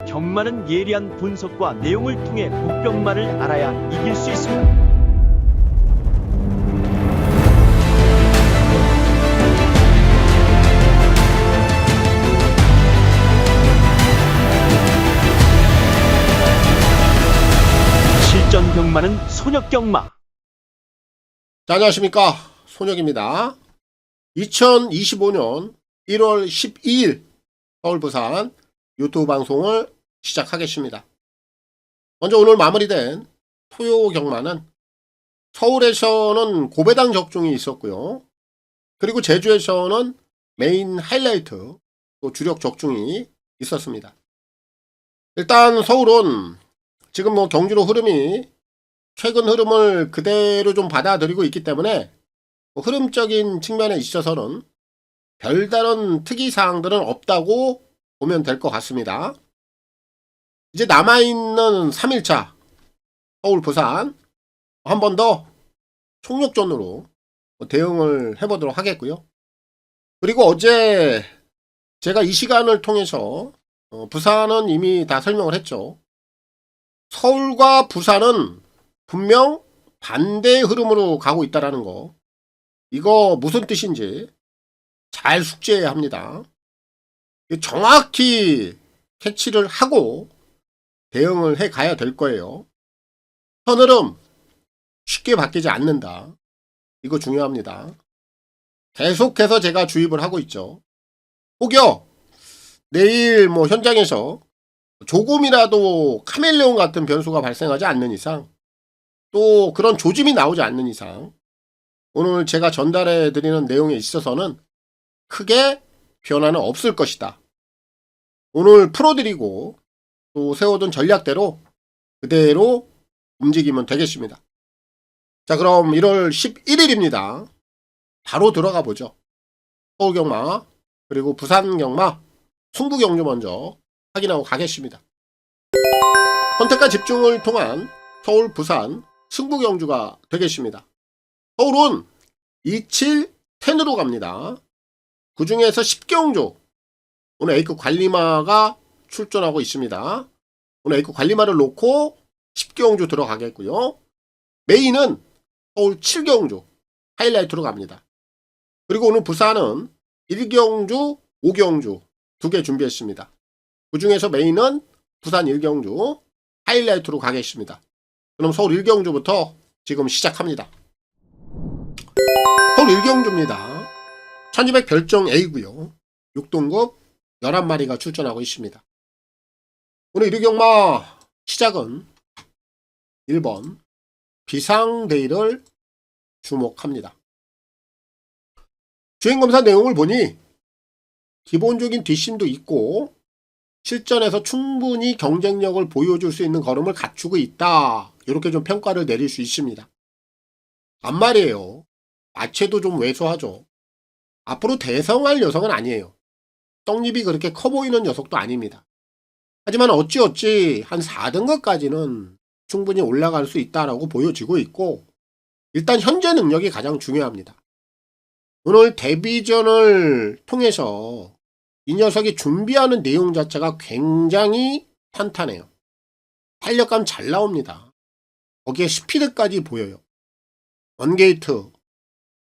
경마는 예리한 분석과 내용을 통해 복병마를 알아야 이길 수 있습니다. 실전 경마는 손역 경마. 자, 안녕하십니까, 손혁입니다. 2025년 1월 12일 서울 부산 유튜브 방송을 시작하겠습니다. 먼저 오늘 마무리된 토요 경마는 서울에서는 고배당 적중이 있었고요. 그리고 제주에서는 메인 하이라이트 또 주력 적중이 있었습니다. 일단 서울은 지금 경주로 흐름이 최근 흐름을 그대로 좀 받아들이고 있기 때문에 흐름적인 측면에 있어서는 별다른 특이사항들은 없다고 보면 될 것 같습니다. 이제 남아있는 3일차 서울 부산 한 번 더 총력전으로 대응을 해보도록 하겠고요. 그리고 어제 제가 이 시간을 통해서 부산은 이미 다 설명을 했죠. 서울과 부산은 분명 반대의 흐름으로 가고 있다는 거, 이거 무슨 뜻인지 잘 숙지해야 합니다. 정확히 캐치를 하고 대응을 해 가야 될 거예요. 현흐름 쉽게 바뀌지 않는다, 이거 중요합니다. 계속해서 제가 주입을 하고 있죠. 혹여 내일 현장에서 조금이라도 카멜레온 같은 변수가 발생하지 않는 이상, 또 그런 조짐이 나오지 않는 이상 오늘 제가 전달해 드리는 내용에 있어서는 크게 변화는 없을 것이다. 오늘 풀어드리고 또 세워둔 전략대로 그대로 움직이면 되겠습니다. 자, 그럼 1월 11일입니다. 바로 들어가 보죠. 서울경마 그리고 부산경마 승부경주 먼저 확인하고 가겠습니다. 선택과 집중을 통한 서울 부산 승부경주가 되겠습니다. 서울은 27, 10으로 갑니다. 그 중에서 10경주 오늘 A급 관리마가 출전하고 있습니다. 오늘 A급 관리마를 놓고 10경주 들어가겠고요. 메인은 서울 7경주 하이라이트로 갑니다. 그리고 오늘 부산은 1경주, 5경주 두 개 준비했습니다. 그 중에서 메인은 부산 1경주 하이라이트로 가겠습니다. 그럼 서울 1경주부터 지금 시작합니다. 서울 1경주입니다. 1200 별정 A고요. 6등급 11마리가 출전하고 있습니다. 오늘 1위경마 시작은 1번 비상데이를 주목합니다. 주행검사 내용을 보니 기본적인 뒷심도 있고 실전에서 충분히 경쟁력을 보여줄 수 있는 걸음을 갖추고 있다, 이렇게 좀 평가를 내릴 수 있습니다. 반말이에요. 마체도 좀 왜소하죠. 앞으로 대성할 녀석은 아니에요. 떡잎이 그렇게 커 보이는 녀석도 아닙니다. 하지만 어찌어찌 한 4등급까지는 충분히 올라갈 수 있다라고 보여지고 있고, 일단 현재 능력이 가장 중요합니다. 오늘 데뷔전을 통해서 이 녀석이 준비하는 내용 자체가 굉장히 탄탄해요. 탄력감 잘 나옵니다. 거기에 스피드까지 보여요. 원게이트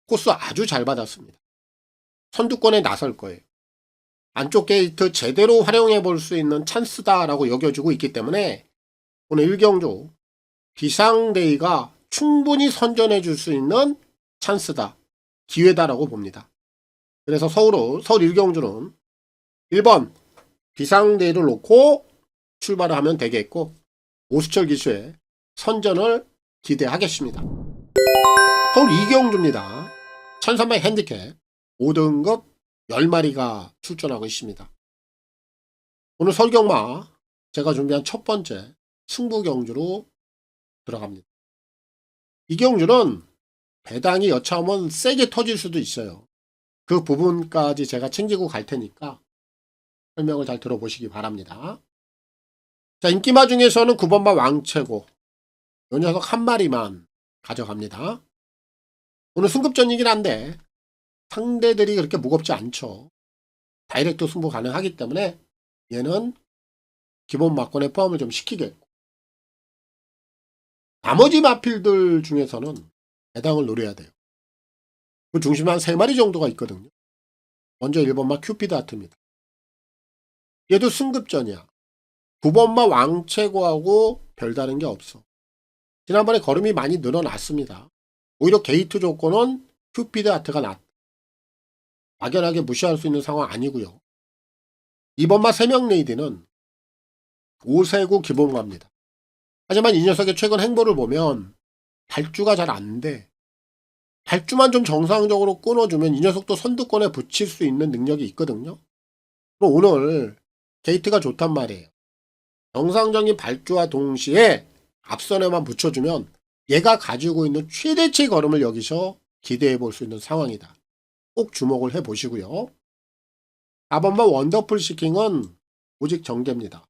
코스 아주 잘 받았습니다. 선두권에 나설 거예요. 안쪽 게이트 제대로 활용해 볼 수 있는 찬스다라고 여겨지고 있기 때문에 오늘 1경주 비상데이가 충분히 선전해 줄 수 있는 찬스다, 기회다라고 봅니다. 그래서 서울 1경주는 1번 비상데이를 놓고 출발을 하면 되겠고, 오수철 기수의 선전을 기대하겠습니다. 서울 2경주입니다. 1300 핸디캡 5등급 10마리가 출전하고 있습니다. 오늘 서울경마 제가 준비한 첫 번째 승부경주로 들어갑니다. 이 경주는 배당이 여차하면 세게 터질 수도 있어요. 그 부분까지 제가 챙기고 갈 테니까 설명을 잘 들어보시기 바랍니다. 자, 인기마 중에서는 9번마 왕최고, 이 녀석 한 마리만 가져갑니다. 오늘 승급전이긴 한데 상대들이 그렇게 무겁지 않죠. 다이렉트 승부 가능하기 때문에 얘는 기본 막권에 포함을 좀 시키겠고, 나머지 마필들 중에서는 배당을 노려야 돼요. 그 중심에 한 3마리 정도가 있거든요. 먼저 1번마 큐피드 하트입니다. 얘도 승급전이야. 9번마 왕최고하고 별다른 게 없어. 지난번에 걸음이 많이 늘어났습니다. 오히려 게이트 조건은 큐피드 하트가 낫다. 막연하게 무시할 수 있는 상황 아니고요. 2번마 세명레이디는 5세고 기본마입니다. 하지만 이 녀석의 최근 행보를 보면 발주가 잘 안 돼. 발주만 좀 정상적으로 끊어주면 이 녀석도 선두권에 붙일 수 있는 능력이 있거든요. 그럼 오늘 게이트가 좋단 말이에요. 정상적인 발주와 동시에 앞선에만 붙여주면 얘가 가지고 있는 최대치 걸음을 여기서 기대해 볼 수 있는 상황이다. 꼭 주목을 해 보시고요. 4번만 원더풀 시킹은 오직 정제입니다.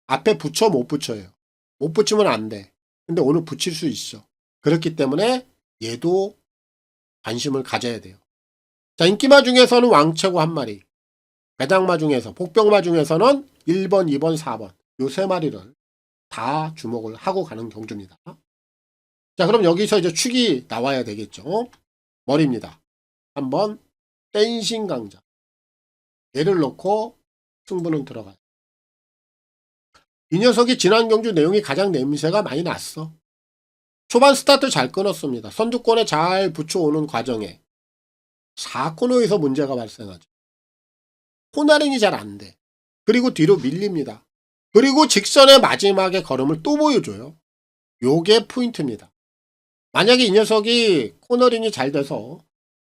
앞에 붙여 못 붙여요. 못 붙이면 안 돼. 근데 오늘 붙일 수 있어. 그렇기 때문에 얘도 관심을 가져야 돼요. 자, 인기마 중에서는 왕최고 한 마리, 배당마 중에서, 복병마 중에서는 1번, 2번, 4번 요 3마리를 다 주목을 하고 가는 경주입니다. 자, 그럼 여기서 이제 축이 나와야 되겠죠. 머리입니다. 한번 댄싱 강자. 얘를 넣고 승부는 들어가요. 이 녀석이 지난 경주 내용이 가장 냄새가 많이 났어. 초반 스타트 잘 끊었습니다. 선두권에 잘 붙여오는 과정에 4코너에서 문제가 발생하죠. 코너링이 잘 안 돼. 그리고 뒤로 밀립니다. 그리고 직선의 마지막에 걸음을 또 보여줘요. 요게 포인트입니다. 만약에 이 녀석이 코너링이 잘 돼서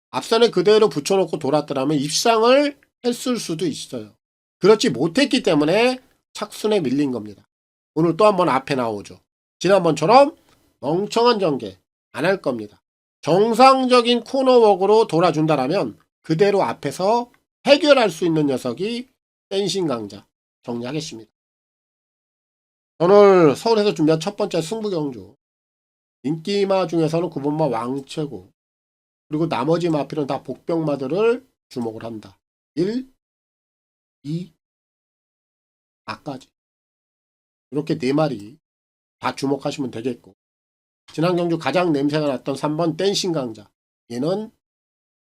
앞선에 그대로 붙여놓고 돌았더라면 입상을 했을 수도 있어요. 그렇지 못했기 때문에 착순에 밀린 겁니다. 오늘 또 한번 앞에 나오죠. 지난번처럼 멍청한 전개 안 할 겁니다. 정상적인 코너웍으로 돌아준다라면 그대로 앞에서 해결할 수 있는 녀석이 댄싱 강자 정리하겠습니다. 오늘 서울에서 준비한 첫 번째 승부 경주. 인기마 중에서는 9번마 왕최고, 그리고 나머지 마필은 다 복병마들을 주목을 한다. 1, 2, 4까지. 이렇게 4마리 다 주목하시면 되겠고, 지난 경주 가장 냄새가 났던 3번 댄싱 강자. 얘는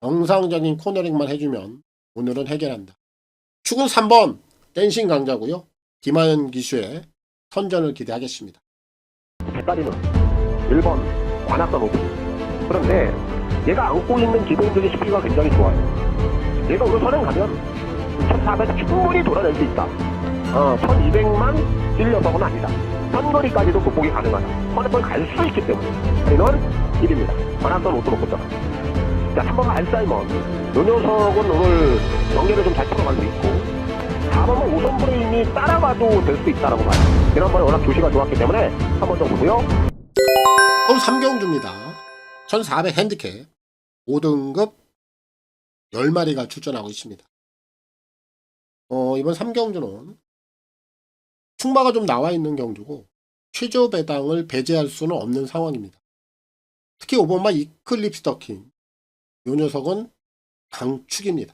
정상적인 코너링만 해주면 오늘은 해결한다. 축은 3번 댄싱 강자고요. 김하연 기수의 선전을 기대하겠습니다. 헷갈리는 1번 완악선 오브. 그런데 얘가 안고 있는 기본적인 스피드가 굉장히 좋아요. 얘가 오늘 선행 가면 1400 충분히 돌아낼 수 있다. 1200만 뛸 녀석은 아니다. 선거리까지도 극복이 가능하다. 선행을 갈 수 있기 때문에 저희는 1입니다. 완악선 오브 놓고 있잖아. 자, 3번 알사이먼. 이 녀석은 오늘 경계를 좀 잘 풀어갈 수 있고, 4번은 오선 브레인이 따라가도 될 수 있다라고 봐요. 지난번에 워낙 조시가 좋았기 때문에 한 번 더 보고요. 오늘 3경주입니다. 1400 핸디캡 5등급 10마리가 출전하고 있습니다. 이번 3경주는 충마가 좀 나와 있는 경주고 최저 배당을 배제할 수는 없는 상황입니다. 특히 5번마 이클립스 더킹, 이 녀석은 강축입니다.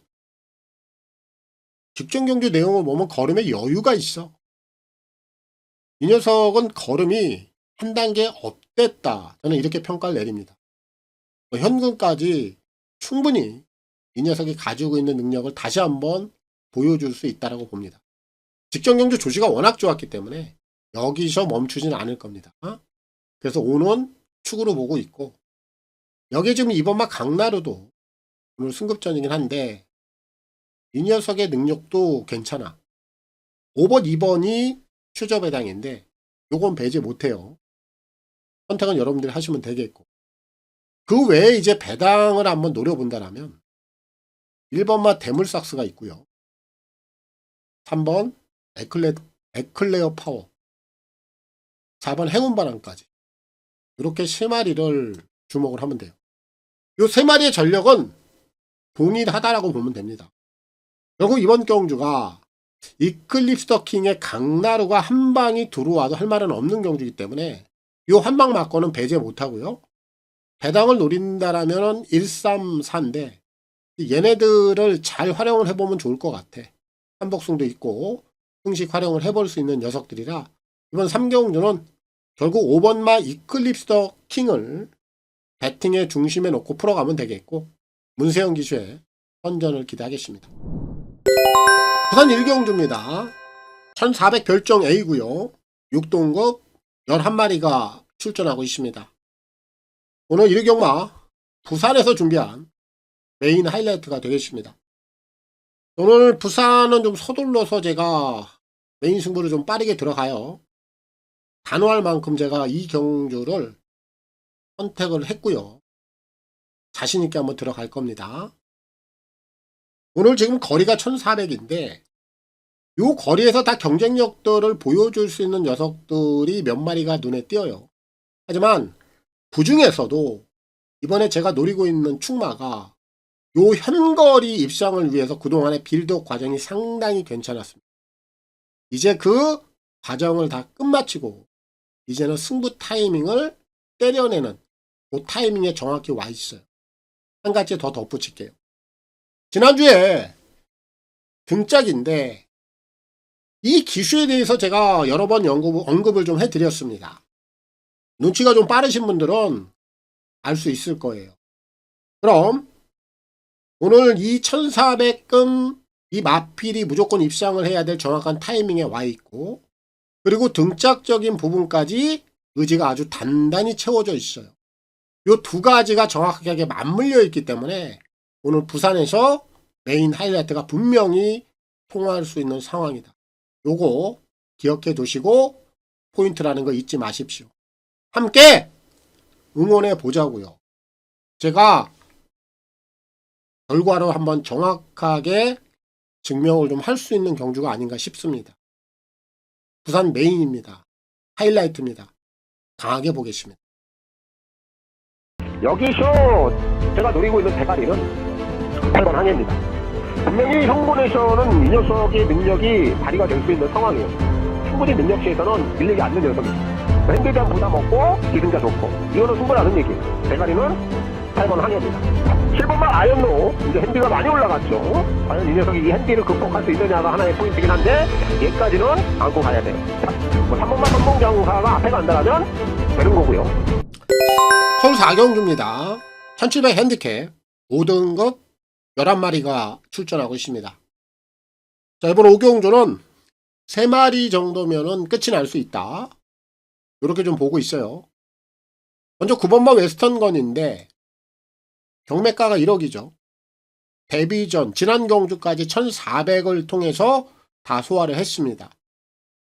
직전 경주 내용을 보면 걸음에 여유가 있어. 이 녀석은 걸음이 한 단계 업됐다. 저는 이렇게 평가를 내립니다. 현금까지 충분히 이 녀석이 가지고 있는 능력을 다시 한번 보여줄 수 있다고 봅니다. 직전 경주 조시가 워낙 좋았기 때문에 여기서 멈추진 않을 겁니다. 그래서 오는 축으로 보고 있고, 여기 지금 2번마 강나루도 오늘 승급전이긴 한데 이 녀석의 능력도 괜찮아. 5번, 2번이 최저 배당인데 요건 배제 못해요. 선택은 여러분들이 하시면 되겠고, 그 외에 이제 배당을 한번 노려본다라면 1번마 대물삭스가 있고요. 3번 에클레어 파워, 4번 행운바람까지 이렇게 3마리를 주목을 하면 돼요. 이 3마리의 전력은 동일하다라고 보면 됩니다. 결국 이번 경주가 이클립스 더킹의 강나루가 한 방이 들어와도 할 말은 없는 경주이기 때문에 이 한 방 맞고는 배제 못하고요. 배당을 노린다라면 1, 3, 4인데 얘네들을 잘 활용을 해보면 좋을 것 같아. 한복승도 있고 승식 활용을 해볼 수 있는 녀석들이라 이번 3경주는 결국 5번마 이클립스 더 킹을 배팅의 중심에 놓고 풀어가면 되겠고 문세영 기수의 선전을 기대하겠습니다. 부산 1경주입니다. 1400 별정 A고요. 6동급 11마리가 출전하고 있습니다. 오늘 1경마 부산에서 준비한 메인 하이라이트가 되겠습니다. 오늘 부산은 좀 서둘러서 제가 메인 승부를 좀 빠르게 들어가요. 단호할 만큼 제가 이 경주를 선택을 했고요. 자신있게 한번 들어갈 겁니다. 오늘 지금 거리가 1400인데 요 거리에서 다 경쟁력들을 보여줄 수 있는 녀석들이 몇 마리가 눈에 띄어요. 하지만 그 중에서도 이번에 제가 노리고 있는 축마가 요 현거리 입상을 위해서 그동안의 빌드업 과정이 상당히 괜찮았습니다. 이제 그 과정을 다 끝마치고 이제는 승부 타이밍을 때려내는 그 타이밍에 정확히 와 있어요. 한 가지 더 덧붙일게요. 지난주에 등짝인데 이 기수에 대해서 제가 여러 번 언급을 좀 해드렸습니다. 눈치가 좀 빠르신 분들은 알 수 있을 거예요. 그럼 오늘 이 1400금 이 마필이 무조건 입상을 해야 될 정확한 타이밍에 와 있고 그리고 등짝적인 부분까지 의지가 아주 단단히 채워져 있어요. 요 두 가지가 정확하게 맞물려 있기 때문에 오늘 부산에서 메인 하이라이트가 분명히 통할 수 있는 상황이다. 요거 기억해 두시고 포인트라는 거 잊지 마십시오. 함께 응원해 보자고요. 제가 결과로 한번 정확하게 증명을 좀 할 수 있는 경주가 아닌가 싶습니다. 부산 메인입니다. 하이라이트입니다. 강하게 보겠습니다. 여기서 제가 노리고 있는 대가리는 8번 항해입니다. 분명히 형본에서는 이 녀석의 능력이 발휘가 될 수 있는 상황이에요. 충분히 능력치에서는 밀리지 않는 녀석입니다. 핸드에 대한 부담 없고 기승자 좋고 이거는 충분하는 얘기예요. 대가리는 8번 항해입니다. 7번만 아이언로 이제 핸디가 많이 올라갔죠. 과연 이 녀석이 이 핸디를 극복할 수 있느냐가 하나의 포인트긴 한데 얘까지는 안고 가야 돼요. 뭐 3번만 선봉장사가 앞에 간다면 되는 거고요. 서울 4경주입니다. 1700 핸디캡 5등급 11마리가 출전하고 있습니다. 자, 이번 5경주는 3마리 정도면은 끝이 날 수 있다. 이렇게 좀 보고 있어요. 먼저 9번마 웨스턴건인데 경매가가 1억이죠. 데뷔 전 지난 경주까지 1400을 통해서 다 소화를 했습니다.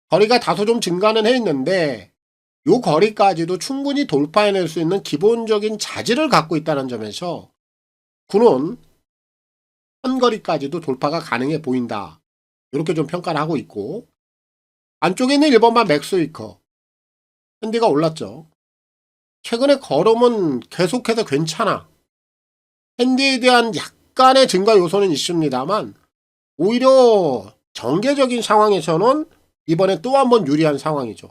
거리가 다소 좀 증가는 해 있는데 요 거리까지도 충분히 돌파해낼 수 있는 기본적인 자질을 갖고 있다는 점에서 군은 한거리까지도 돌파가 가능해 보인다. 이렇게 좀 평가를 하고 있고 안쪽에 있는 1번마 맥스위커 핸디가 올랐죠. 최근에 걸음은 계속해서 괜찮아. 핸디에 대한 약간의 증가 요소는 있습니다만 오히려 전개적인 상황에서는 이번에 또 한 번 유리한 상황이죠.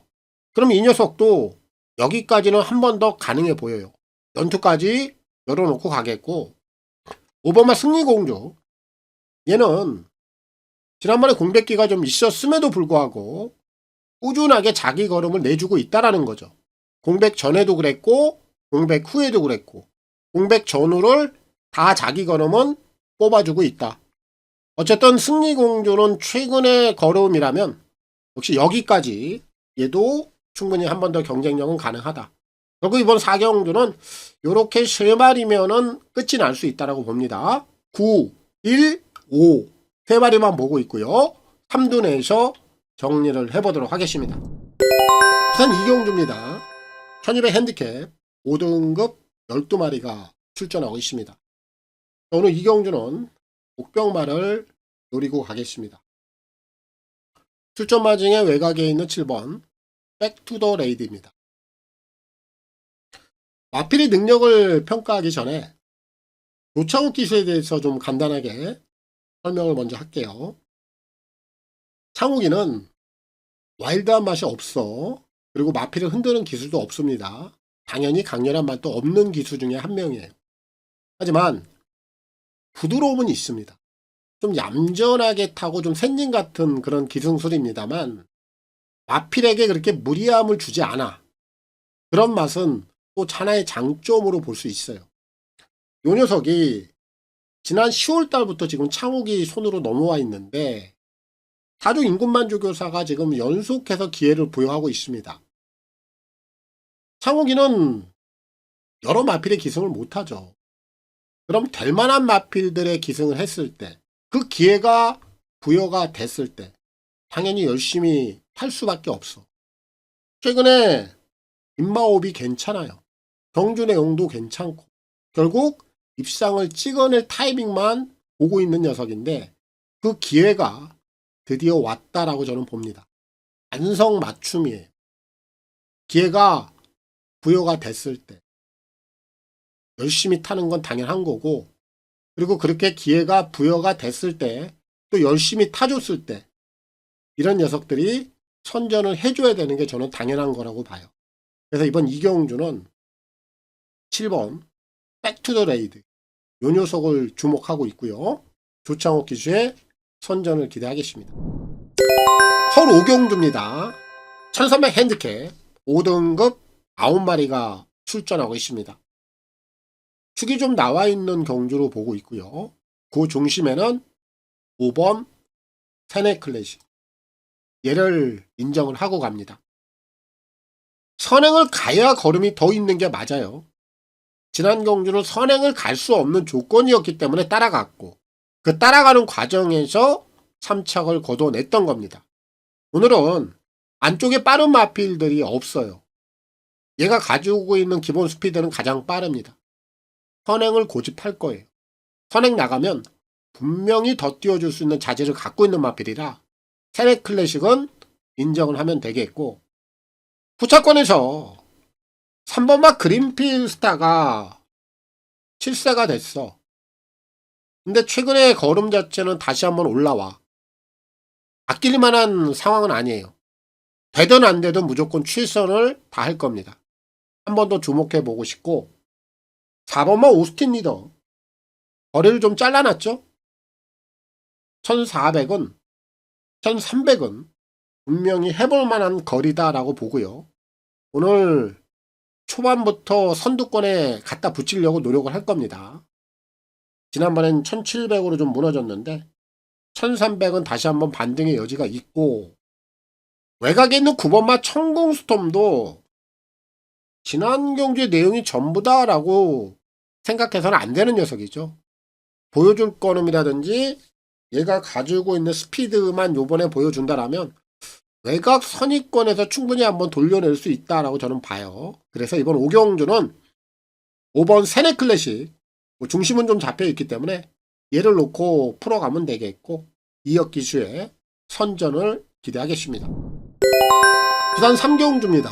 그럼 이 녀석도 여기까지는 한 번 더 가능해 보여요. 연투까지 열어놓고 가겠고 5번마 승리공주 얘는 지난번에 공백기가 좀 있었음에도 불구하고 꾸준하게 자기 걸음을 내주고 있다라는 거죠. 공백 전에도 그랬고 공백 후에도 그랬고 공백 전후를 다 자기 걸음은 뽑아주고 있다. 어쨌든 승리공주는 최근의 걸음이라면 역시 여기까지 얘도 충분히 한 번 더 경쟁력은 가능하다. 결국 이번 4경주는 이렇게 3마리면은 끝이 날 수 있다라고 봅니다. 9, 1, 5 3마리만 보고 있고요. 3둔에서 정리를 해보도록 하겠습니다. 부산 2경주입니다. 1200 핸디캡 5등급 12마리가 출전하고 있습니다. 오늘 2경주는 복병마를 노리고 가겠습니다. 출전마 중에 외곽에 있는 7번 백투더 레이드입니다. 마필의 능력을 평가하기 전에 노창욱 기수에 대해서 좀 간단하게 설명을 먼저 할게요. 창욱이는 와일드한 맛이 없어. 그리고 마필을 흔드는 기술도 없습니다. 당연히 강렬한 맛도 없는 기수 중에 한 명이에요. 하지만 부드러움은 있습니다. 좀 얌전하게 타고 좀仙진 같은 그런 기승술입니다만 마필에게 그렇게 무리함을 주지 않아. 그런 맛은 또 하나의 장점으로 볼 수 있어요. 요 녀석이 지난 10월 달부터 지금 창욱이 손으로 넘어와 있는데 타조 인군만주교사가 지금 연속해서 기회를 부여하고 있습니다. 창욱이는 여러 마필의 기승을 못하죠. 그럼 될 만한 마필들의 기승을 했을 때, 그 기회가 부여가 됐을 때 당연히 열심히 할 수밖에 없어. 최근에 임마옵이 괜찮아요. 경주 내용도 괜찮고 결국 입상을 찍어낼 타이밍만 보고 있는 녀석인데 그 기회가 드디어 왔다라고 저는 봅니다. 안성맞춤이에요. 기회가 부여가 됐을 때 열심히 타는 건 당연한 거고, 그리고 그렇게 기회가 부여가 됐을 때 또 열심히 타줬을 때 이런 녀석들이 선전을 해줘야 되는 게 저는 당연한 거라고 봐요. 그래서 이번 이경주는 7번 백투더 레이드 요 녀석을 주목하고 있고요. 조창욱 기수의 선전을 기대하겠습니다. 서울 오경주입니다. 1300 핸디캡 5등급 9마리가 출전하고 있습니다. 축이 좀 나와 있는 경주로 보고 있고요. 그 중심에는 5번 세네클래식 얘를 인정을 하고 갑니다. 선행을 가야 걸음이 더 있는 게 맞아요. 지난 경주는 선행을 갈 수 없는 조건이었기 때문에 따라갔고 그 따라가는 과정에서 3착을 거둬냈던 겁니다. 오늘은 안쪽에 빠른 마필들이 없어요. 얘가 가지고 있는 기본 스피드는 가장 빠릅니다. 선행을 고집할 거예요. 선행 나가면 분명히 더 띄워줄 수 있는 자질을 갖고 있는 마필이라 세네클래식은 인정을 하면 되겠고, 부차권에서 3번마 그린필 스타가 7세가 됐어. 근데 최근에 걸음 자체는 다시 한번 올라와. 아낄 만한 상황은 아니에요. 되든 안 되든 무조건 출선을 다 할 겁니다. 한 번 더 주목해 보고 싶고, 4번마 오스틴 리더 거리를 좀 잘라놨죠. 1400은 1300은 분명히 해볼 만한 거리다라고 보고요. 오늘 초반부터 선두권에 갖다 붙이려고 노력을 할 겁니다. 지난번엔 1700으로 좀 무너졌는데 1300은 다시 한번 반등의 여지가 있고, 외곽에 있는 9번마 천공스톰도 지난 경주의 내용이 전부다라고 생각해서는 안 되는 녀석이죠. 보여줄 거름이라든지 얘가 가지고 있는 스피드만 요번에 보여준다라면 외곽 선위권에서 충분히 한번 돌려낼 수 있다라고 저는 봐요. 그래서 이번 오경주는 5번 세네클래식 중심은 좀 잡혀있기 때문에 얘를 놓고 풀어가면 되겠고, 이역 기수의 선전을 기대하겠습니다. 부산 3경주입니다.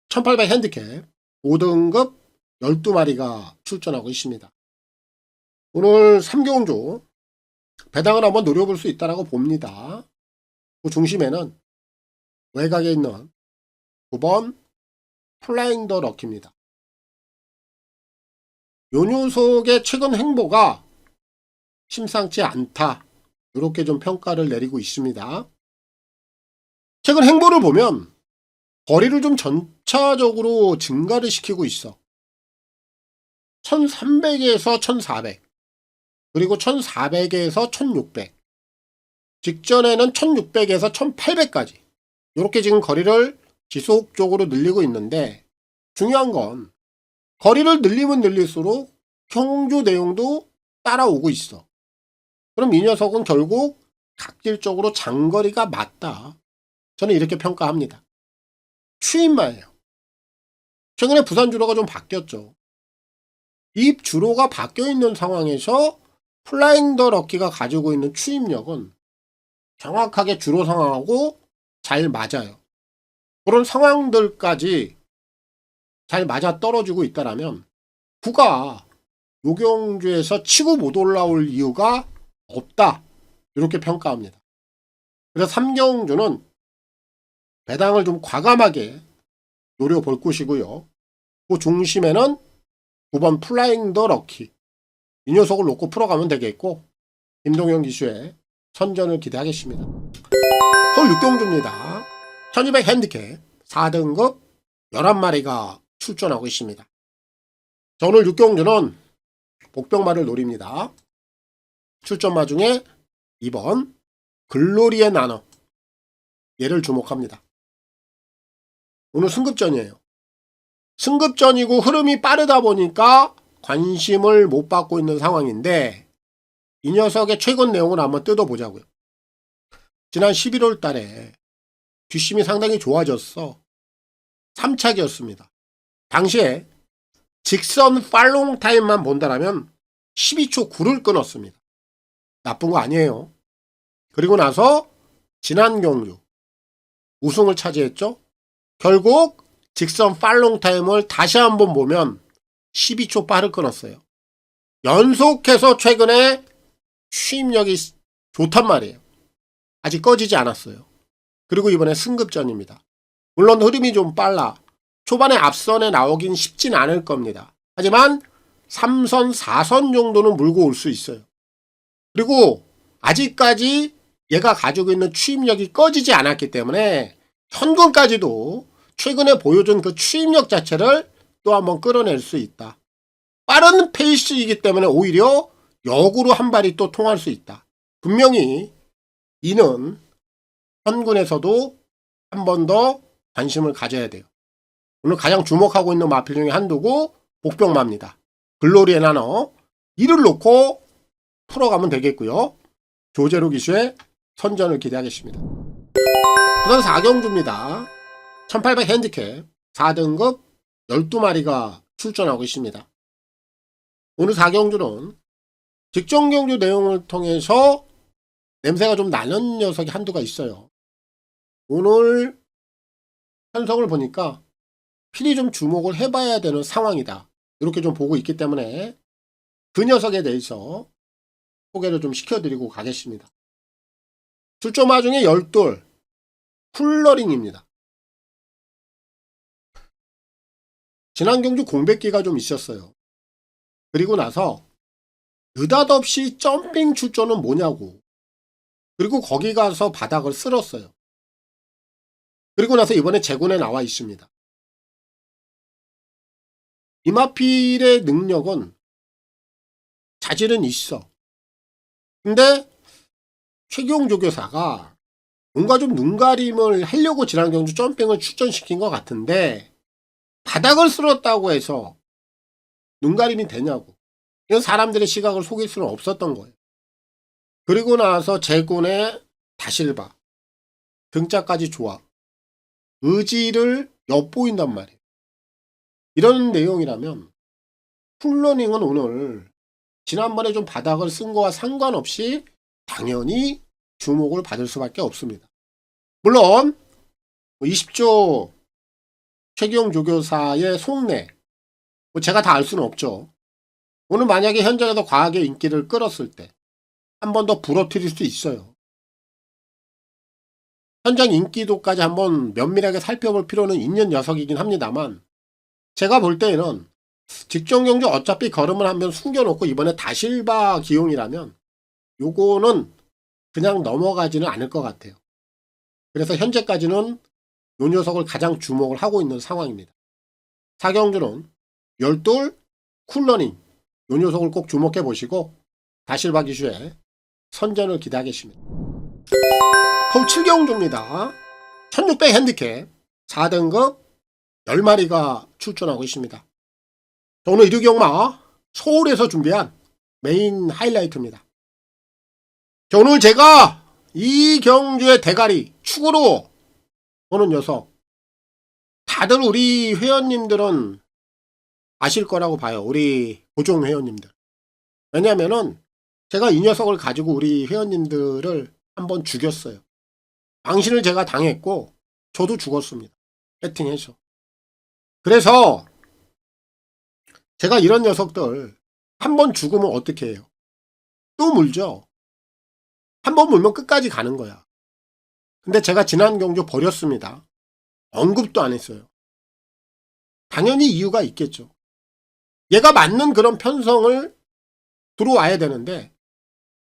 1800 핸디캡 5등급 12마리가 출전하고 있습니다. 오늘 3경주 배당을 한번 노려볼 수 있다라고 봅니다. 그 중심에는 외곽에 있는 9번 플라잉 더 럭키입니다. 요 녀석의 최근 행보가 심상치 않다, 이렇게 좀 평가를 내리고 있습니다. 최근 행보를 보면 거리를 좀 전차적으로 증가를 시키고 있어. 1300에서 1400, 그리고 1400에서 1600, 직전에는 1600에서 1800까지 이렇게 지금 거리를 지속적으로 늘리고 있는데, 중요한 건 거리를 늘리면 늘릴수록 경주 내용도 따라오고 있어. 그럼 이 녀석은 결국 각질적으로 장거리가 맞다, 저는 이렇게 평가합니다. 추임마예요. 최근에 부산 주로가 좀 바뀌었죠. 이 주로가 바뀌어있는 상황에서 플라잉 더 럭키가 가지고 있는 추임력은 정확하게 주로 상황하고 잘 맞아요. 그런 상황들까지 잘 맞아 떨어지고 있다라면 구가 요경주에서 치고 못 올라올 이유가 없다, 이렇게 평가합니다. 그래서 3경주는 배당을 좀 과감하게 노려볼 것이고요. 그 중심에는 9번 플라잉 더 럭키 이 녀석을 놓고 풀어가면 되겠고, 김동현 기수의 선전을 기대하겠습니다. 서울 6경주입니다. 1200 핸디캡 4등급 11마리가 출전하고 있습니다. 자, 오늘 6경주는 복병마를 노립니다. 출전마 중에 2번 글로리의 나눠, 얘를 주목합니다. 오늘 승급전이에요. 승급전이고 흐름이 빠르다 보니까 관심을 못 받고 있는 상황인데, 이 녀석의 최근 내용을 한번 뜯어보자고요. 지난 11월 달에 뒷심이 상당히 좋아졌어. 3차기였습니다. 당시에 직선 팔롱 타임만 본다라면 12초 9를 끊었습니다. 나쁜 거 아니에요. 그리고 나서 지난 경주 우승을 차지했죠. 결국 직선 팔롱 타임을 다시 한번 보면 12초 8을 끊었어요. 연속해서 최근에 추임력이 좋단 말이에요. 아직 꺼지지 않았어요. 그리고 이번에 승급전입니다. 물론 흐름이 좀 빨라 초반에 앞선에 나오긴 쉽진 않을 겁니다. 하지만 3선, 4선 정도는 물고 올 수 있어요. 그리고 아직까지 얘가 가지고 있는 추임력이 꺼지지 않았기 때문에 현금까지도 최근에 보여준 그 추임력 자체를 또 한번 끌어낼 수 있다. 빠른 페이스이기 때문에 오히려 역으로 한 발이 또 통할 수 있다. 분명히 이는 현군에서도 한 번 더 관심을 가져야 돼요. 오늘 가장 주목하고 있는 마필 중에 한두고 복병마입니다. 글로리의 나눠, 이를 놓고 풀어가면 되겠고요. 조재로 기수의 선전을 기대하겠습니다. 부산 4경주입니다. 1800 핸디캡 4등급 12마리가 출전하고 있습니다. 오늘 4경주는 직전경주 내용을 통해서 냄새가 좀 나는 녀석이 한두가 있어요. 오늘 편성을 보니까 필히 좀 주목을 해봐야 되는 상황이다. 이렇게 좀 보고 있기 때문에 그 녀석에 대해서 소개를 좀 시켜드리고 가겠습니다. 출조마 중에 12, 쿨러링입니다. 지난 경주 공백기가 좀 있었어요. 그리고 나서 느닷없이 점핑 출전은 뭐냐고. 그리고 거기 가서 바닥을 쓸었어요. 그리고 나서 이번에 재군에 나와 있습니다. 이마필의 능력은 자질은 있어. 근데 최기용 조교사가 뭔가 좀 눈가림을 하려고 지난 경주 점핑을 출전시킨 것 같은데 바닥을 쓸었다고 해서 눈가림이 되냐고. 이건 사람들의 시각을 속일 수는 없었던 거예요. 그리고 나서 재군의 다실바, 등짝까지 좋아. 의지를 엿보인단 말이에요. 이런 내용이라면 쿨러닝은 오늘 지난번에 좀 바닥을 쓴 거와 상관없이 당연히 주목을 받을 수밖에 없습니다. 물론 20조 최기용 조교사의 속내 제가 다 알 수는 없죠. 오늘 만약에 현장에서 과하게 인기를 끌었을 때 한 번 더 부러뜨릴 수 있어요. 현장 인기도까지 한번 면밀하게 살펴볼 필요는 있는 녀석이긴 합니다만 제가 볼 때에는 직전 경주 어차피 걸음을 한 번 숨겨놓고 이번에 다실바 기용이라면 요거는 그냥 넘어가지는 않을 것 같아요. 그래서 현재까지는 요 녀석을 가장 주목을 하고 있는 상황입니다. 4경주는 12 쿨러닝 요 녀석을 꼭 주목해 보시고 다실바 기수의 선전을 기대하겠습니다. 서울 7경주입니다. 1600 핸디캡 4등급 10마리가 출전하고 있습니다. 오늘 일요경마 서울에서 준비한 메인 하이라이트입니다. 오늘 제가 이 경주의 대가리 축으로 보는 녀석 다들 우리 회원님들은 아실 거라고 봐요. 우리 고정 회원님들. 왜냐면은 제가 이 녀석을 가지고 우리 회원님들을 한번 죽였어요. 망신을 제가 당했고 저도 죽었습니다. 배팅해서. 그래서 제가 이런 녀석들 한번 죽으면 어떻게 해요? 또 물죠. 한번 물면 끝까지 가는 거야. 근데 제가 지난 경주 버렸습니다. 언급도 안 했어요. 당연히 이유가 있겠죠. 얘가 맞는 그런 편성을 들어와야 되는데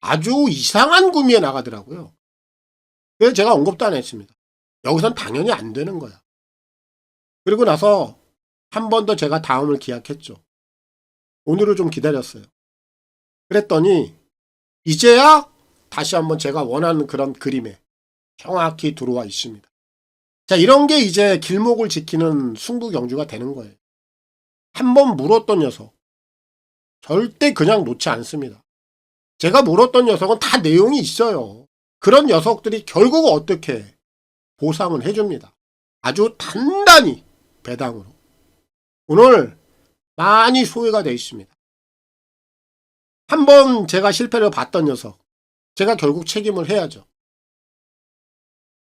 아주 이상한 구미에 나가더라고요. 그래서 제가 언급도 안 했습니다. 여기선 당연히 안 되는 거야. 그리고 나서 한 번 더 제가 다음을 기약했죠. 오늘을 좀 기다렸어요. 그랬더니 이제야 다시 한번 제가 원하는 그런 그림에 정확히 들어와 있습니다. 자, 이런 게 이제 길목을 지키는 승부 경주가 되는 거예요. 한번 물었던 녀석 절대 그냥 놓지 않습니다. 제가 물었던 녀석은 다 내용이 있어요. 그런 녀석들이 결국 어떻게 보상을 해줍니다. 아주 단단히 배당으로. 오늘 많이 소외가 되어 있습니다. 한번 제가 실패를 봤던 녀석, 제가 결국 책임을 해야죠.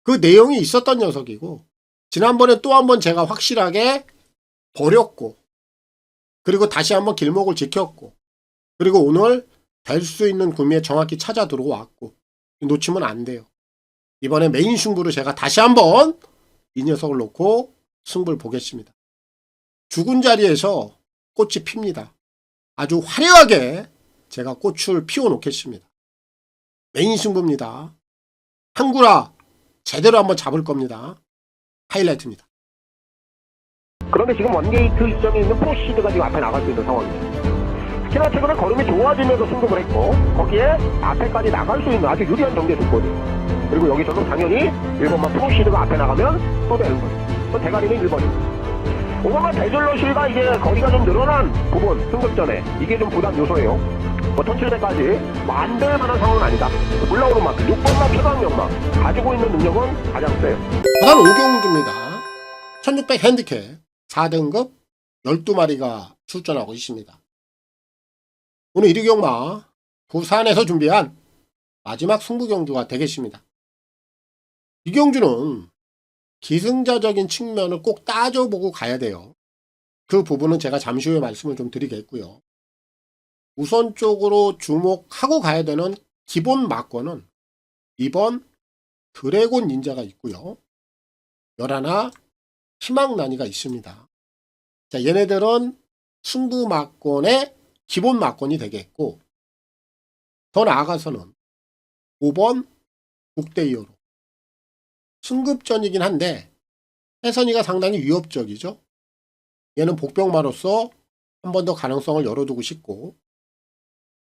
그 내용이 있었던 녀석이고, 지난번에 또 한번 제가 확실하게 버렸고, 그리고 다시 한번 길목을 지켰고, 그리고 오늘 될 수 있는 구미에 정확히 찾아 들어왔고, 놓치면 안 돼요. 이번에 메인 승부를 제가 다시 한번 이 녀석을 놓고 승부를 보겠습니다. 죽은 자리에서 꽃이 핍니다. 아주 화려하게 제가 꽃을 피워 놓겠습니다. 메인 승부입니다. 한구라 제대로 한번 잡을 겁니다. 하이라이트입니다. 그런데 지금 원게이트 입점에 있는 프로시드가 지금 앞에 나갈 수 있는 상황입니다. 특히나 최근에 걸음이 좋아지면서 승급을 했고 거기에 앞에까지 나갈 수 있는 아주 유리한 경기에 줬거든요. 그리고 여기서도 당연히 1번만 프로시드가 앞에 나가면 또 되는 거예요. 또 대가리는 1번입니다. 5번만 데즐러시가 이제 거리가 좀 늘어난 부분 승급전에 이게 좀 부담 요소예요. 뭐 1700까지 안 될 만한 상황은 아니다. 올라오는 만큼 6번만 최강력만 가지고 있는 능력은 가장 세요. 부산 오경주입니다. 1600 핸디캡 4등급 12마리가 출전하고 있습니다. 오늘 1위 경마 부산에서 준비한 마지막 승부 경주가 되겠습니다. 이 경주는 기승자적인 측면을 꼭 따져보고 가야 돼요. 그 부분은 제가 잠시 후에 말씀을 좀 드리겠고요. 우선적으로 주목하고 가야 되는 기본 막권은 2번 드래곤 닌자가 있고요. 11 희망난이가 있습니다. 자, 얘네들은 승부 막권의 기본 막권이 되겠고, 더 나아가서는 5번 국대이어로 승급전이긴 한데 혜선이가 상당히 위협적이죠. 얘는 복병마로서 한 번 더 가능성을 열어두고 싶고,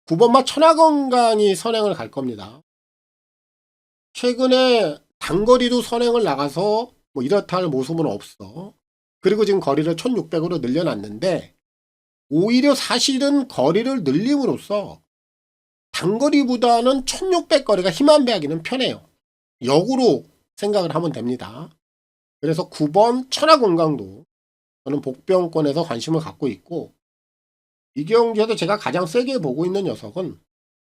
9번마 천하건강이 선행을 갈 겁니다. 최근에 단거리도 선행을 나가서 뭐 이렇다 할 모습은 없어. 그리고 지금 거리를 1600으로 늘려놨는데 오히려 사실은 거리를 늘림으로써 단거리보다는 1600 거리가 힘 안 배하기는 편해요. 역으로 생각을 하면 됩니다. 그래서 9번 천하건강도 저는 복병권에서 관심을 갖고 있고, 이 경주에서 제가 가장 세게 보고 있는 녀석은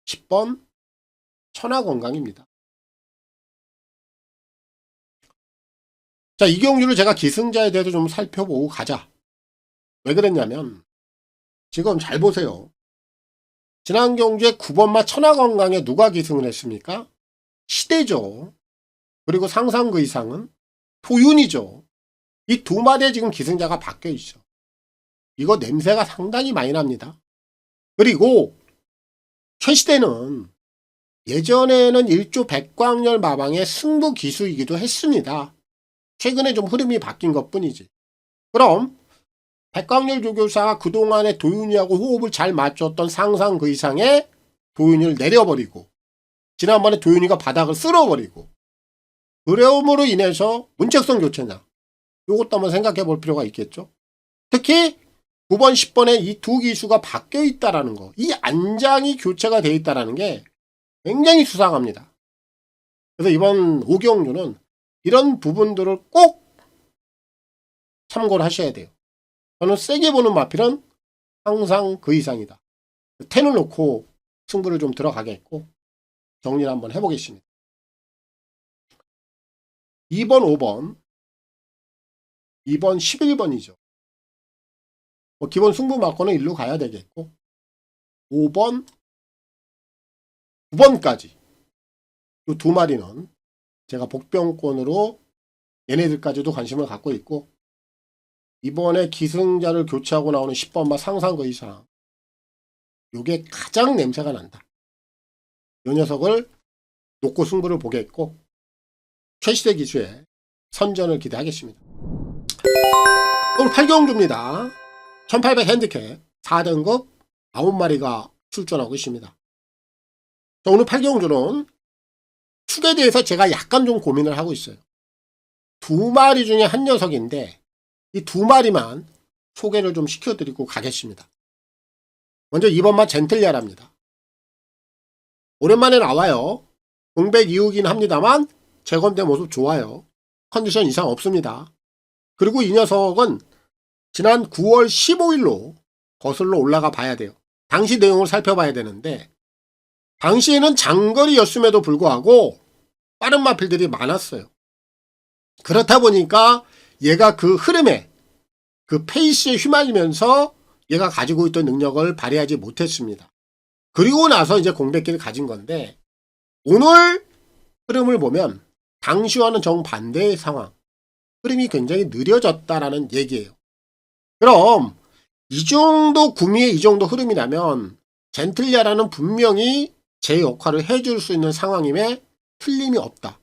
10번 천하건강입니다. 자, 이 경주를 제가 기승자에 대해서 좀 살펴보고 가자. 왜 그랬냐면 지금 잘 보세요. 지난 경주에 9번마 천하건강에 누가 기승을 했습니까? 시대죠. 그리고 상상 그 이상은 도윤이죠. 이 두 마리에 지금 기승자가 바뀌어 있어. 이거 냄새가 상당히 많이 납니다. 그리고 최시대는 예전에는 1조 백광열 마방의 승부 기수이기도 했습니다. 최근에 좀 흐름이 바뀐 것 뿐이지. 그럼 백광열 조교사가 그동안에 도윤이하고 호흡을 잘 맞췄던 상상 그 이상의 도윤이를 내려버리고, 지난번에 도윤이가 바닥을 쓸어버리고, 그래움으로 인해서 문책성 교체냐, 이것도 한번 생각해 볼 필요가 있겠죠. 특히 9번 10번에 이 두 기수가 바뀌어 있다라는 거, 이 안장이 교체가 되어 있다라는 게 굉장히 수상합니다. 그래서 이번 오경주는 이런 부분들을 꼭 참고를 하셔야 돼요. 저는 세게 보는 마필은 항상 그 이상이다. 10을 놓고 승부를 좀 들어가겠고, 정리를 한번 해보겠습니다. 2번, 5번, 2번, 11번이죠. 기본 승부 막고는 일로 가야 되겠고, 5번, 9번까지 이 두 마리는 제가 복병권으로 얘네들까지도 관심을 갖고 있고, 이번에 기승자를 교체하고 나오는 10번마 상상 그 이상, 요게 가장 냄새가 난다. 이 녀석을 놓고 승부를 보겠고 최시대 기수의 선전을 기대하겠습니다. 오늘 8경주입니다. 1800 핸디캡 4등급 9마리가 출전하고 있습니다. 자, 오늘 8경주는 축에 대해서 제가 약간 좀 고민을 하고 있어요. 2마리 중에 한 녀석인데 이 2마리만 소개를 좀 시켜드리고 가겠습니다. 먼저 2번마 젠틀야랍니다. 오랜만에 나와요. 공백 이후긴 합니다만 재검대 모습 좋아요. 컨디션 이상 없습니다. 그리고 이 녀석은 지난 9월 15일로 거슬러 올라가 봐야 돼요. 당시 내용을 살펴봐야 되는데 당시에는 장거리였음에도 불구하고 빠른 마필들이 많았어요. 그렇다 보니까 얘가 그 흐름에 그 페이스에 휘말리면서 얘가 가지고 있던 능력을 발휘하지 못했습니다. 그리고 나서 이제 공백기를 가진 건데 오늘 흐름을 보면 당시와는 정반대의 상황. 흐름이 굉장히 느려졌다라는 얘기예요. 그럼 이 정도 구미의 이 정도 흐름이라면 젠틀야라는 분명히 제 역할을 해줄 수 있는 상황임에 틀림이 없다.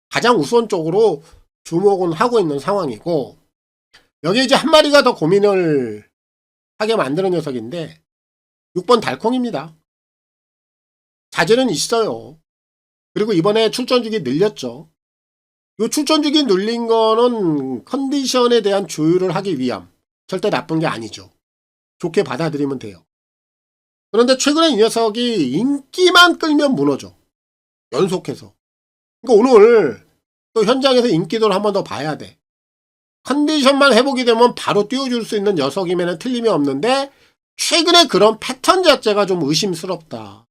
가장 우선적으로 주목은 하고 있는 상황이고 여기에 이제 한 마리가 더 고민을 하게 만드는 녀석인데 6번 달콩입니다. 자질은 있어요. 그리고 이번에 출전주기 늘렸죠. 이 출전주기 늘린 거는 컨디션에 대한 조율을 하기 위함. 절대 나쁜 게 아니죠. 좋게 받아들이면 돼요. 그런데 최근에 이 녀석이 인기만 끌면 무너져. 연속해서. 그러니까 오늘 또 현장에서 인기도를 한 번 더 봐야 돼. 컨디션만 회복이 되면 바로 띄워줄 수 있는 녀석이면 틀림이 없는데 최근에 그런 패턴 자체가 좀 의심스럽다.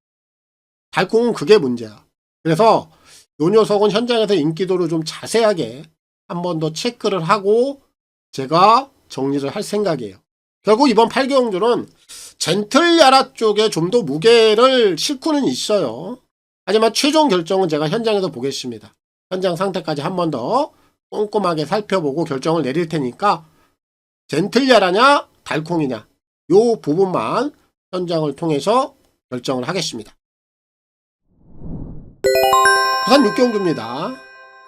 달콩은 그게 문제야. 그래서 이 녀석은 현장에서 인기도를 좀 자세하게 한 번 더 체크를 하고 제가 정리를 할 생각이에요. 결국 이번 8경주는 젠틀야라 쪽에 좀 더 무게를 싣고는 있어요. 하지만 최종 결정은 제가 현장에서 보겠습니다. 현장 상태까지 한 번 더 꼼꼼하게 살펴보고 결정을 내릴 테니까 젠틀야라냐 달콩이냐 요 부분만 현장을 통해서 결정을 하겠습니다. 부산 6경주입니다.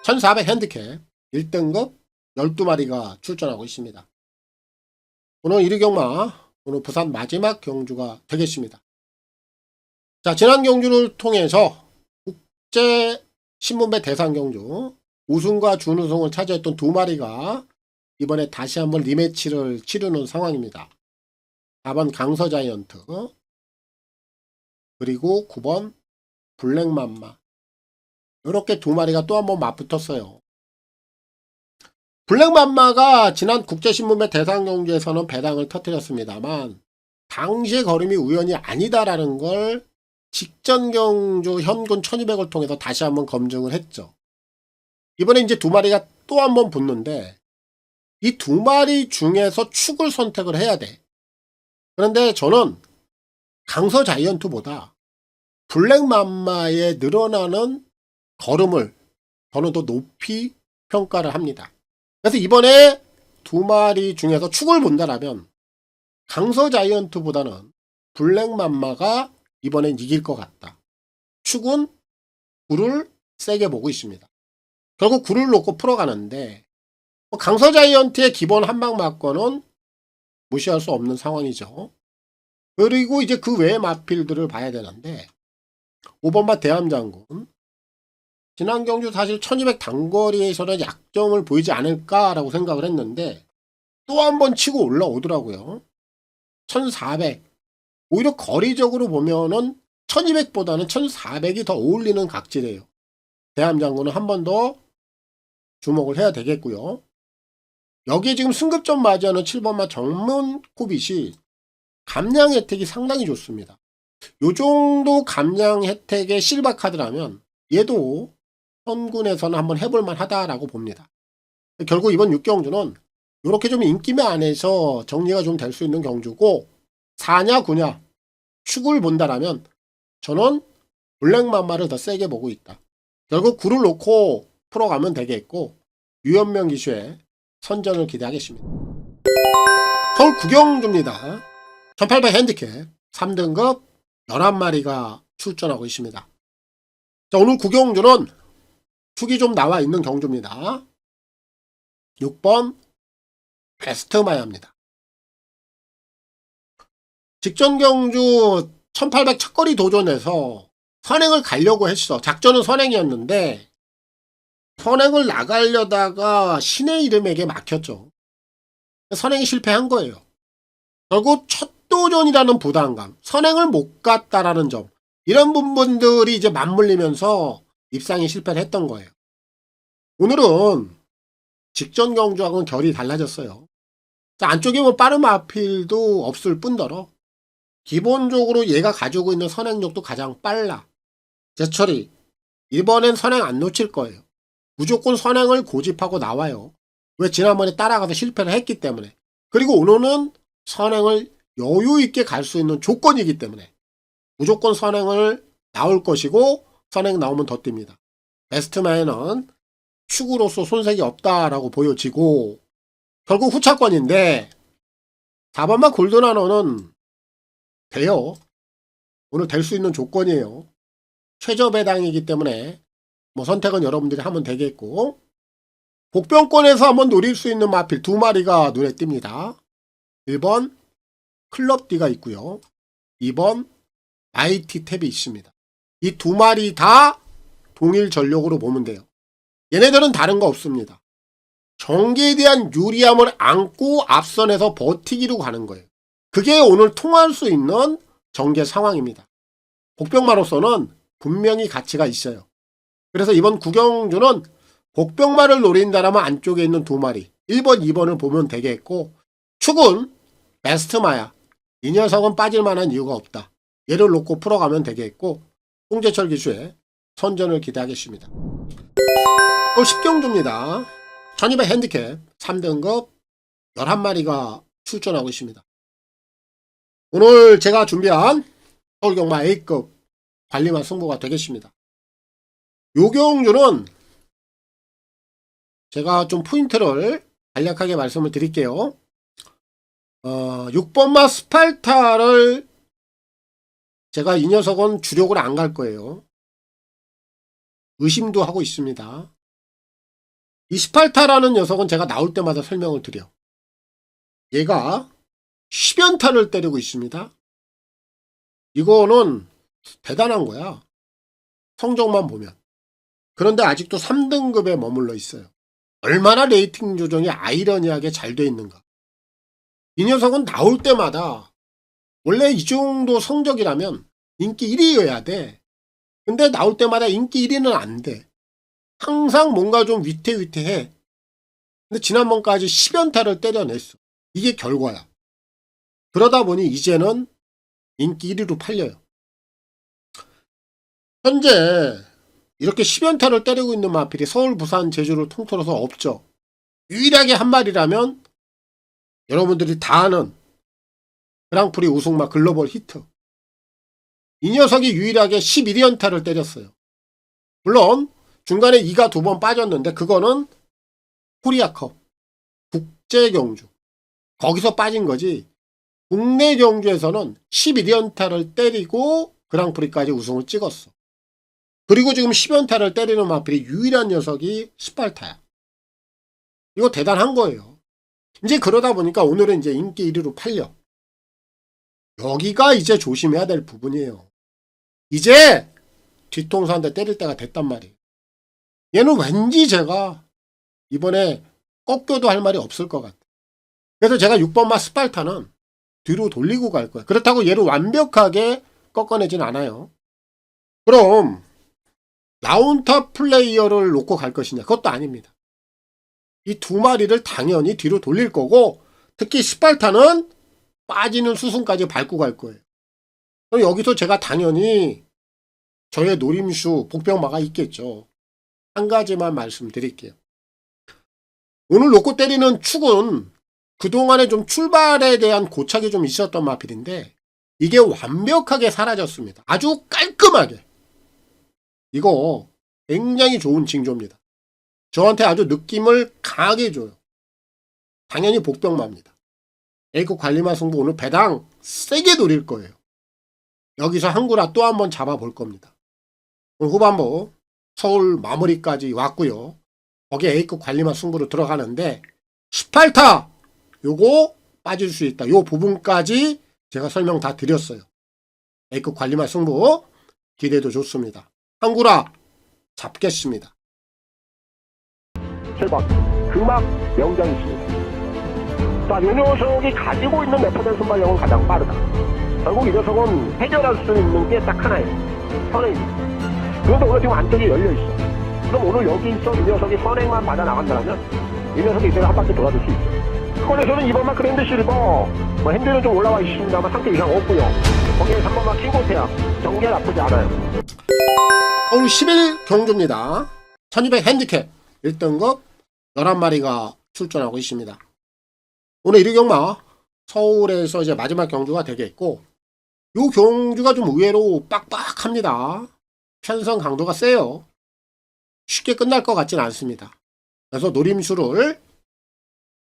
1400 핸디캡 1등급 12마리가 출전하고 있습니다. 오늘 1위 경마, 오늘 부산 마지막 경주가 되겠습니다. 자, 지난 경주를 통해서 국제 신문배 대상 경주 우승과 준우승을 차지했던 2마리가 이번에 다시 한번 리매치를 치르는 상황입니다. 4번 강서자이언트 그리고 9번 블랙맘마 이렇게 2마리가 또 한번 맞붙었어요. 블랙맘마가 지난 국제신문배 대상 경주에서는 배당을 터뜨렸습니다만 당시의 걸음이 우연이 아니다라는 걸 직전 경주 현군 1200을 통해서 다시 한번 검증을 했죠. 이번에 이제 2마리가 또 한번 붙는데 이 2마리 중에서 축을 선택을 해야 돼. 그런데 저는 강서 자이언트보다 블랙맘마의 늘어나는 걸음을 저는 더 높이 평가를 합니다. 그래서 이번에 2마리 중에서 축을 본다라면 강서 자이언트보다는 블랙맘마가 이번엔 이길 것 같다. 축은 9를 세게 보고 있습니다. 결국 9를 놓고 풀어가는데 강서 자이언트의 기본 한방 맞고는 무시할 수 없는 상황이죠. 그리고 이제 그 외의 마필들을 봐야 되는데 5번마 대함장군 지난 경주 사실 1200 단거리에서는 약점을 보이지 않을까라고 생각을 했는데 또 한 번 치고 올라오더라고요. 1400 오히려 거리적으로 보면은 1200보다는 1400이 더 어울리는 각질이에요. 대함장군은 한 번 더 주목을 해야 되겠고요. 여기에 지금 승급점 맞이하는 7번마 정문 코빗이 감량 혜택이 상당히 좋습니다. 요 정도 감량 혜택의 실바 카드라면 얘도 현군에서는 한번 해볼만 하다라고 봅니다. 결국 이번 6경주는 이렇게 좀 인기매 안에서 정리가 좀 될 수 있는 경주고 4냐 9냐 축을 본다라면 저는 블랙맘마를 더 세게 보고 있다. 결국 9를 놓고 풀어가면 되겠고 유현명 기수의 선전을 기대하겠습니다. 서울 구경주입니다. 1800 핸디캡 3등급 11마리가 출전하고 있습니다. 자, 오늘 구경주는 축이 좀 나와 있는 경주입니다. 6번 베스트마야입니다. 직전 경주 1800 첫거리 도전에서 선행을 가려고 했어. 작전은 선행이었는데 선행을 나가려다가 신의 이름에게 막혔죠. 선행이 실패한 거예요. 결국 첫 도전이라는 부담감, 선행을 못 갔다라는 점, 이런 부분들이 이제 맞물리면서 입상이 실패를 했던 거예요. 오늘은 직전 경주하고는 결이 달라졌어요. 자, 안쪽에 뭐 빠른 마필도 없을 뿐더러 기본적으로 얘가 가지고 있는 선행력도 가장 빨라. 제철이 이번엔 선행 안 놓칠 거예요. 무조건 선행을 고집하고 나와요. 왜? 지난번에 따라가서 실패를 했기 때문에. 그리고 오늘은 선행을 여유 있게 갈 수 있는 조건이기 때문에 무조건 선행을 나올 것이고, 선행 나오면 더 뜁니다. 베스트마에는 축으로서 손색이 없다라고 보여지고, 결국 후차권인데 4번만 골드나노는 돼요. 오늘 될 수 있는 조건이에요. 최저 배당이기 때문에 뭐 선택은 여러분들이 하면 되겠고, 복병권에서 한번 노릴 수 있는 마필 2마리가 눈에 띕니다. 1번 클럽D가 있고요. 2번 IT 탭이 있습니다. 이 2마리 다 동일 전력으로 보면 돼요. 얘네들은 다른 거 없습니다. 전개에 대한 유리함을 안고 앞선에서 버티기로 가는 거예요. 그게 오늘 통할 수 있는 전개 상황입니다. 복병마로서는 분명히 가치가 있어요. 그래서 이번 구경주는 복병마를 노린다라면 안쪽에 있는 2마리 1번, 2번을 보면 되겠고, 축은 베스트마야. 이 녀석은 빠질 만한 이유가 없다. 얘를 놓고 풀어가면 되겠고, 홍재철 기수의 선전을 기대하겠습니다. 또 10경주입니다. 1200 핸디캡 3등급 11마리가 출전하고 있습니다. 오늘 제가 준비한 서울경마 A급 관리만 승부가 되겠습니다. 요 경주는 제가 좀 포인트를 간략하게 말씀을 드릴게요. 6번마 스팔타를 제가 이 녀석은 주력으로 안 갈 거예요. 의심도 하고 있습니다. 이 스팔타라는 녀석은 제가 나올 때마다 설명을 드려. 얘가 10연타를 때리고 있습니다. 이거는 대단한 거야. 성적만 보면. 그런데 아직도 3등급에 머물러 있어요. 얼마나 레이팅 조정이 아이러니하게 잘 돼 있는가. 이 녀석은 나올 때마다 원래 이 정도 성적이라면 인기 1위여야 돼. 근데 나올 때마다 인기 1위는 안 돼. 항상 뭔가 좀 위태위태해. 근데 지난번까지 10연타를 때려냈어. 이게 결과야. 그러다 보니 이제는 인기 1위로 팔려요. 현재 이렇게 10연타를 때리고 있는 마필이 서울, 부산, 제주를 통틀어서 없죠. 유일하게 한 마리라면 여러분들이 다 아는 그랑프리 우승마 글로벌 히트. 이 녀석이 유일하게 11연타를 때렸어요. 물론 중간에 2가 2번 빠졌는데 그거는 코리아컵 국제경주 거기서 빠진 거지. 국내 경주에서는 11연타를 때리고 그랑프리까지 우승을 찍었어. 그리고 지금 10연타를 때리는 마필이 유일한 녀석이 스팔타야. 이거 대단한 거예요. 이제 그러다 보니까 오늘은 이제 인기 1위로 팔려. 여기가 이제 조심해야 될 부분이에요. 이제 뒤통수 한 대 때릴 때가 됐단 말이에요. 얘는 왠지 제가 이번에 꺾여도 할 말이 없을 것 같아. 그래서 제가 6번마 스팔타는 뒤로 돌리고 갈 거예요. 그렇다고 얘를 완벽하게 꺾어내진 않아요. 그럼 라운터 플레이어를 놓고 갈 것이냐? 그것도 아닙니다. 이 2마리를 당연히 뒤로 돌릴 거고, 특히 스팔타는 빠지는 수순까지 밟고 갈 거예요. 그럼 여기서 제가 당연히 저의 노림수 복병마가 있겠죠. 한 가지만 말씀드릴게요. 오늘 놓고 때리는 축은 그동안에 좀 출발에 대한 고착이 좀 있었던 마필인데 이게 완벽하게 사라졌습니다. 아주 깔끔하게. 이거 굉장히 좋은 징조입니다. 저한테 아주 느낌을 강하게 줘요. 당연히 복병마입니다. A급 관리마 승부 오늘 배당 세게 노릴 거예요. 여기서 한구라 또 한번 잡아볼 겁니다. 오늘 후반부 서울 마무리까지 왔고요. 거기에 A급 관리만 승부로 들어가는데 18타 요거 빠질 수 있다. 요 부분까지 제가 설명 다 드렸어요. A급 관리만 승부 기대도 좋습니다. 한구라 잡겠습니다. 7번 금악 명장이 있습니다. 자, 요 녀석이 가지고 있는 내포된 순발력은 가장 빠르다. 결국 이 녀석은 해결할 수 있는 게 딱 하나예요. 선행입니다. 그런데 오늘 지금 안쪽이 열려있어. 그럼 오늘 여기서 이 녀석이 선행만 받아 나간다면 이 녀석이 이대로 한 바퀴 돌아줄 수 있어요. 그래서는 2번만 그랜드 실버 뭐 핸들은 좀 올라와 있습니다만 상태 이상 없고요. 거기에 3번만 킹고태야. 정계 나쁘지 않아요. 오늘 10일 경주입니다. 1200 핸디캡 1등급 11마리가 출전하고 있습니다. 오늘 1위 경마 서울에서 이제 마지막 경주가 되겠고 요 경주가 좀 의외로 빡빡합니다. 편성 강도가 세요. 쉽게 끝날 것 같진 않습니다. 그래서 노림수를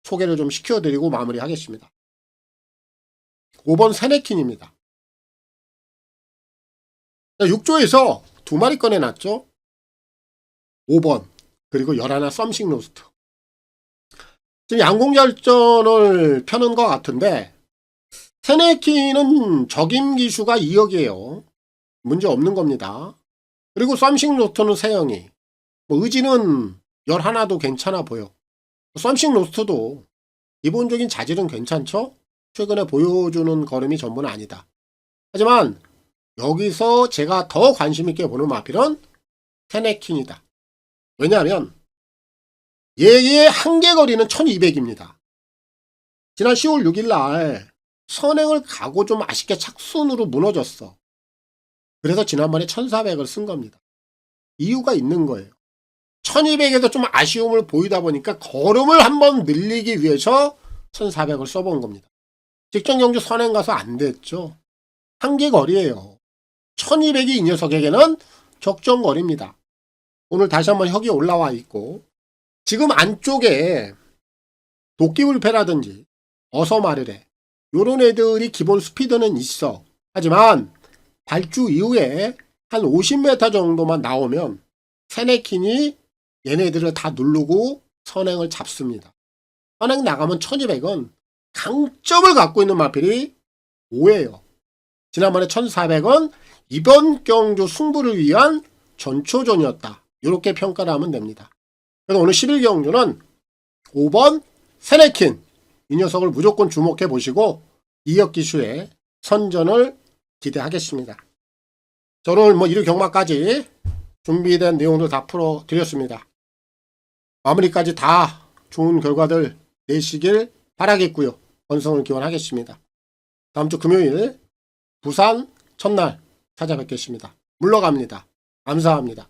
소개를 좀 시켜드리고 마무리하겠습니다. 5번 세네킨입니다. 6조에서 2마리 꺼내놨죠. 5번 그리고 11 썸씽 로스트. 지금 양궁절전을 펴는 것 같은데 세네킨은 적임 기수가 2억이에요. 문제 없는 겁니다. 그리고 썸씽 로스트는 3영이 뭐 의지는 11도 괜찮아 보여. 썸씽 로스트도 기본적인 자질은 괜찮죠? 최근에 보여주는 걸음이 전부는 아니다. 하지만 여기서 제가 더 관심 있게 보는 마필은 세네킨이다. 왜냐하면 얘의 한계거리는 1200입니다. 지난 10월 6일 날 선행을 가고 좀 아쉽게 착순으로 무너졌어. 그래서 지난번에 1400을 쓴 겁니다. 이유가 있는 거예요. 1200에도 좀 아쉬움을 보이다 보니까 걸음을 한번 늘리기 위해서 1400을 써본 겁니다. 직전 경주 선행 가서 안 됐죠. 한계거리예요. 1200이 이 녀석에게는 적정거리입니다. 오늘 다시 한번 혁이 올라와 있고 지금 안쪽에 도끼불패라든지 어서마르레 요런 애들이 기본 스피드는 있어. 하지만 발주 이후에 한 50m 정도만 나오면 세네킨이 얘네들을 다 누르고 선행을 잡습니다. 선행 나가면 1200은 강점을 갖고 있는 마필이 5예요. 지난번에 1400은 이번 경주 승부를 위한 전초전이었다. 이렇게 평가를 하면 됩니다. 그래서 오늘 11 경주는 5번 세네킨 이 녀석을 무조건 주목해 보시고 2억 기수의 선전을 기대하겠습니다. 저는 뭐 1위 경마까지 준비된 내용들 다 풀어드렸습니다. 마무리까지 다 좋은 결과들 내시길 바라겠고요. 건성을 기원하겠습니다. 다음 주 금요일 부산 첫날 찾아뵙겠습니다. 물러갑니다. 감사합니다.